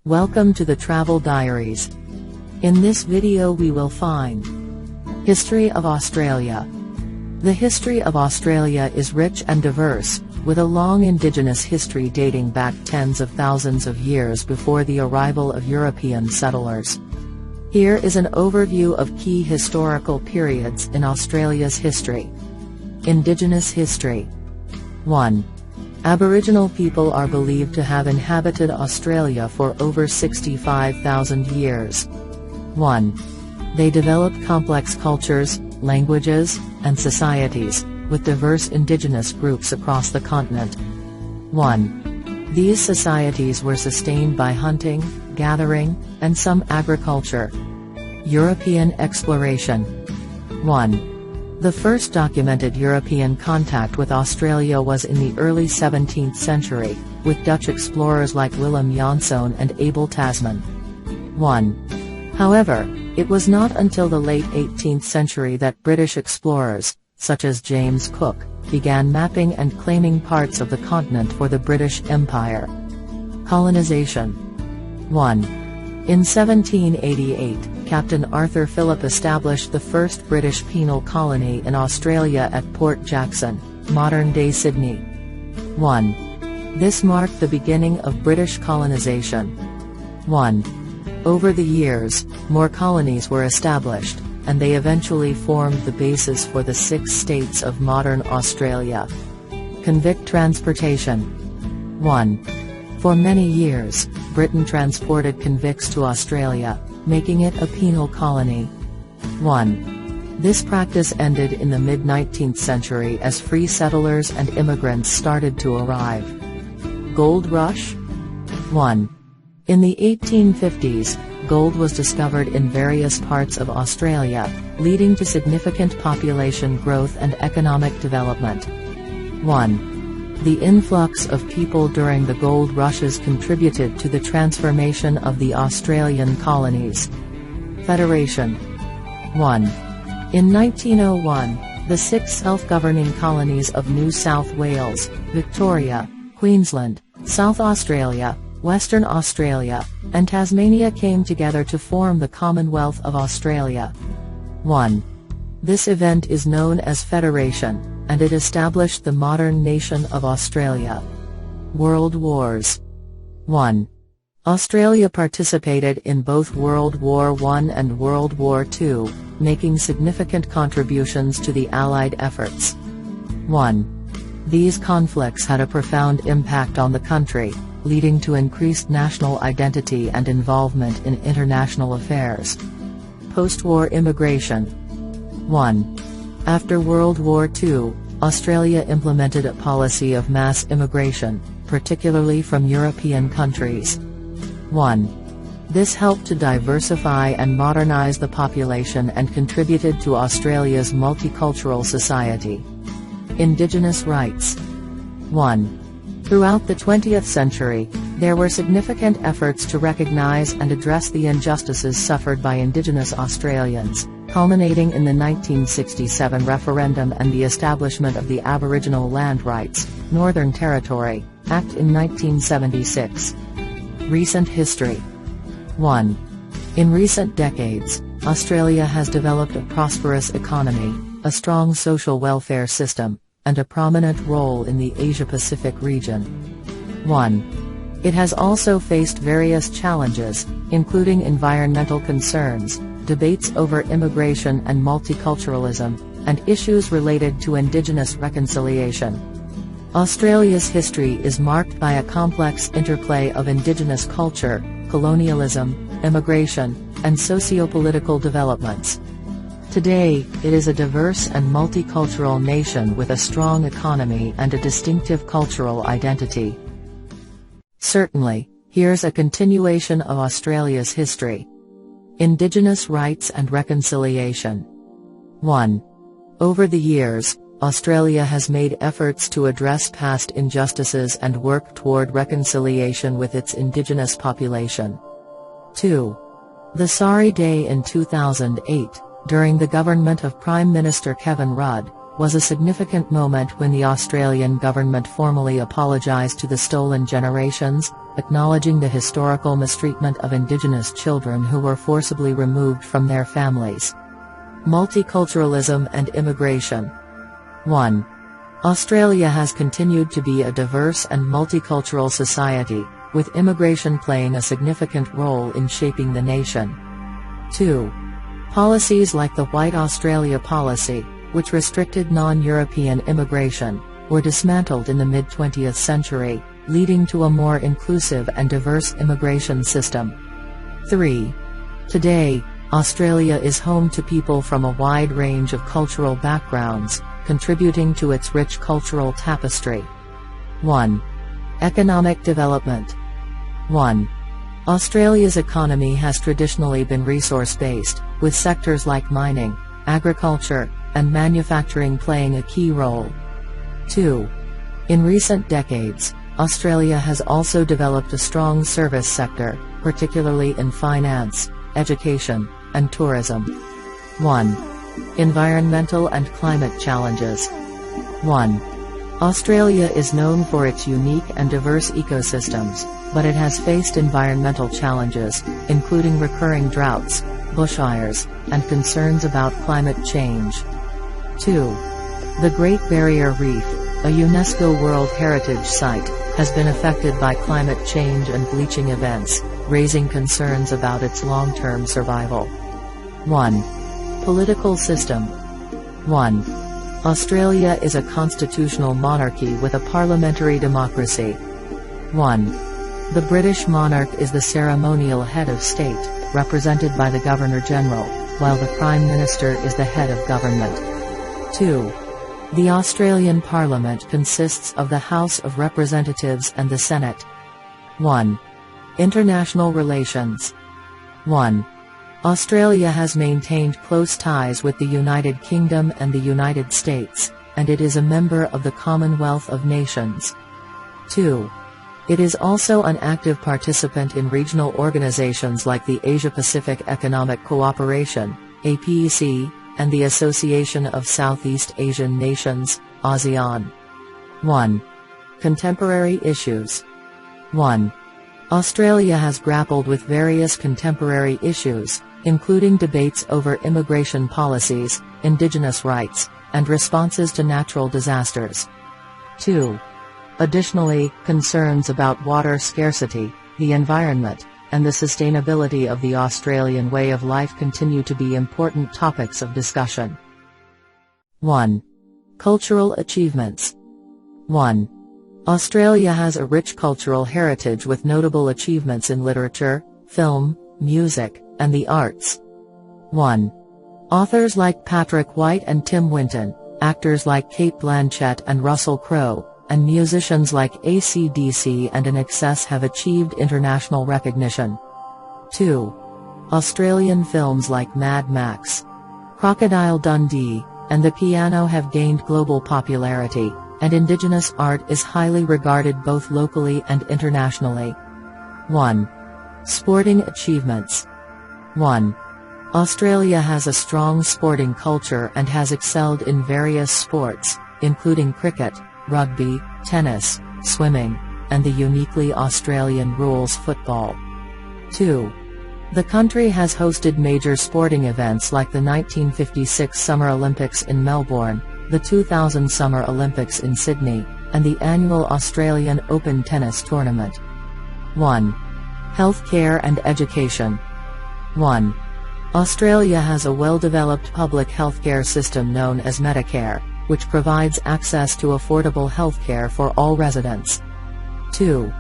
Welcome to the Travel Diaries. In this video we will find History of Australia. The history of Australia is rich and diverse, with a long indigenous history dating back tens of thousands of years before the arrival of European settlers. Here is an overview of key historical periods in Australia's history. Indigenous history. 1. Aboriginal people are believed to have inhabited Australia for over 65,000 years. 1. They developed complex cultures, languages, and societies, with diverse indigenous groups across the continent. 1. These societies were sustained by hunting, gathering, and some agriculture. European exploration. 1. The first documented European contact with Australia was in the early 17th century, with Dutch explorers like Willem Janszoon and Abel Tasman. 1. However, it was not until the late 18th century that British explorers, such as James Cook, began mapping and claiming parts of the continent for the British Empire. Colonization. 1. In 1788, Captain Arthur Phillip established the first British penal colony in Australia at Port Jackson, modern-day Sydney. 1. This marked the beginning of British colonization. 1. Over the years, more colonies were established, and they eventually formed the basis for the 6 states of modern Australia. Convict transportation. 1. For many years, Britain transported convicts to Australia, making it a penal colony. 1. This practice ended in the mid-19th century as free settlers and immigrants started to arrive. Gold Rush. 1. In the 1850s, gold was discovered in various parts of Australia, leading to significant population growth and economic development. 1. The influx of people during the gold rushes contributed to the transformation of the Australian colonies. Federation. 1. In 1901, the 6 self-governing colonies of New South Wales, Victoria, Queensland, South Australia, Western Australia, and Tasmania came together to form the Commonwealth of Australia. 1. This event is known as Federation, and it established the modern nation of Australia. World Wars. 1. Australia participated in both World War I and World War II, making significant contributions to the Allied efforts. 1. These conflicts had a profound impact on the country, leading to increased national identity and involvement in international affairs. Post-war immigration. 1. After World War II, Australia implemented a policy of mass immigration, particularly from European countries. 1. This helped to diversify and modernize the population and contributed to Australia's multicultural society. Indigenous rights. 1. Throughout the 20th century, there were significant efforts to recognise and address the injustices suffered by Indigenous Australians, culminating in the 1967 referendum and the establishment of the Aboriginal Land Rights, Northern Territory, Act in 1976. Recent history. 1. In recent decades, Australia has developed a prosperous economy, a strong social welfare system, and a prominent role in the Asia-Pacific region. 1. It has also faced various challenges, including environmental concerns, debates over immigration and multiculturalism, and issues related to Indigenous reconciliation. Australia's history is marked by a complex interplay of Indigenous culture, colonialism, immigration, and socio-political developments. Today, it is a diverse and multicultural nation with a strong economy and a distinctive cultural identity. Certainly, here's a continuation of Australia's history. Indigenous rights and reconciliation. 1. Over the years, Australia has made efforts to address past injustices and work toward reconciliation with its Indigenous population. 2. The Sorry Day in 2008, during the government of Prime Minister Kevin Rudd, was a significant moment when the Australian government formally apologised to the stolen generations, acknowledging the historical mistreatment of Indigenous children who were forcibly removed from their families. Multiculturalism and immigration. 1. Australia has continued to be a diverse and multicultural society, with immigration playing a significant role in shaping the nation. 2. Policies like the White Australia policy, which restricted non-European immigration, were dismantled in the mid-20th century, leading to a more inclusive and diverse immigration system. 3. Today, Australia is home to people from a wide range of cultural backgrounds, contributing to its rich cultural tapestry. 1. Economic development. 1. Australia's economy has traditionally been resource-based, with sectors like mining, agriculture, and manufacturing playing a key role. 2. In recent decades, Australia has also developed a strong service sector, particularly in finance, education, and tourism. 1. Environmental and climate challenges. 1. Australia is known for its unique and diverse ecosystems, but it has faced environmental challenges, including recurring droughts, bushfires, and concerns about climate change. 2. The Great Barrier Reef, a UNESCO World Heritage Site, has been affected by climate change and bleaching events, raising concerns about its long-term survival. 1. Political system. 1. Australia is a constitutional monarchy with a parliamentary democracy. 1. The British monarch is the ceremonial head of state, represented by the Governor-General, while the Prime Minister is the head of government. 2. The Australian Parliament consists of the House of Representatives and the Senate. 1. International relations. 1. Australia has maintained close ties with the United Kingdom and the United States, and it is a member of the Commonwealth of Nations. 2. It is also an active participant in regional organizations like the Asia-Pacific Economic Cooperation, APEC, and the Association of Southeast Asian Nations, ASEAN. 1. Contemporary issues. 1. Australia has grappled with various contemporary issues, including debates over immigration policies, Indigenous rights, and responses to natural disasters. 2. Additionally, concerns about water scarcity, the environment, and the sustainability of the Australian way of life continue to be important topics of discussion. 1. Cultural achievements. 1. Australia has a rich cultural heritage with notable achievements in literature, film, music, and the arts. 1. Authors like Patrick White and Tim Winton, actors like Cate Blanchett and Russell Crowe, and musicians like AC/DC and INXS have achieved international recognition. 2. Australian films like Mad Max, Crocodile Dundee, and The Piano have gained global popularity, and Indigenous art is highly regarded both locally and internationally. 1. Sporting achievements. 1. Australia has a strong sporting culture and has excelled in various sports, including cricket, rugby, tennis, swimming, and the uniquely Australian rules football. 2. The country has hosted major sporting events like the 1956 Summer Olympics in Melbourne, the 2000 Summer Olympics in Sydney, and the annual Australian Open tennis tournament. 1. Healthcare and education. 1. Australia has a well-developed public healthcare system known as Medicare, which provides access to affordable healthcare for all residents. 2.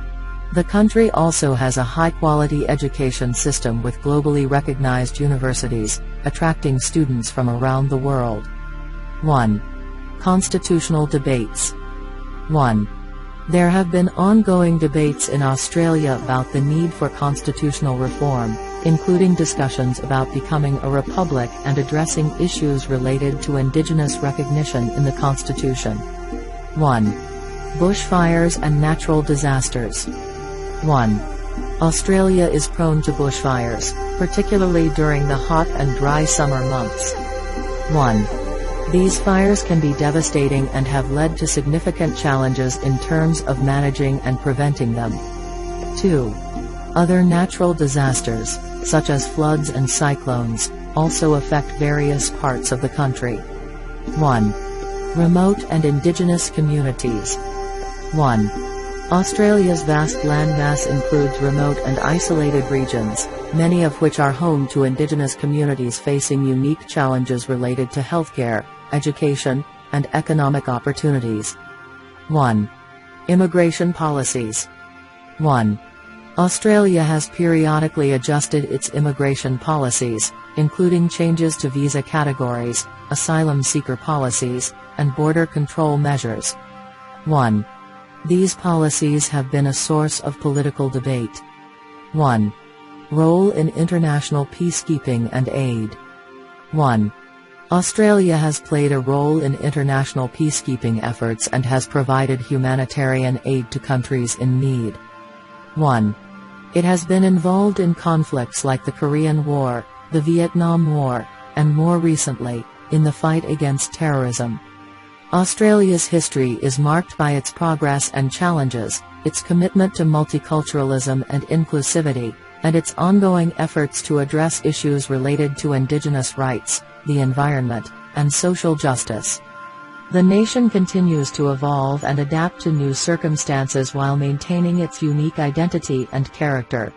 The country also has a high-quality education system with globally recognized universities, attracting students from around the world. 1. Constitutional debates. 1. There have been ongoing debates in Australia about the need for constitutional reform, including discussions about becoming a republic and addressing issues related to Indigenous recognition in the Constitution. 1. Bushfires and natural disasters. 1. Australia is prone to bushfires, particularly during the hot and dry summer months. 1. These fires can be devastating and have led to significant challenges in terms of managing and preventing them. 2. Other natural disasters, such as floods and cyclones, also affect various parts of the country. 1. Remote and indigenous communities. 1. Australia's vast landmass includes remote and isolated regions, many of which are home to indigenous communities facing unique challenges related to healthcare, education, and economic opportunities. 1. Immigration policies. 1. Australia has periodically adjusted its immigration policies, including changes to visa categories, asylum seeker policies, and border control measures. 1. These policies have been a source of political debate. 1. Role in international peacekeeping and aid. 1. Australia has played a role in international peacekeeping efforts and has provided humanitarian aid to countries in need. 1. It has been involved in conflicts like the Korean War, the Vietnam War, and more recently, in the fight against terrorism. Australia's history is marked by its progress and challenges, its commitment to multiculturalism and inclusivity, and its ongoing efforts to address issues related to Indigenous rights, the environment, and social justice. The nation continues to evolve and adapt to new circumstances while maintaining its unique identity and character.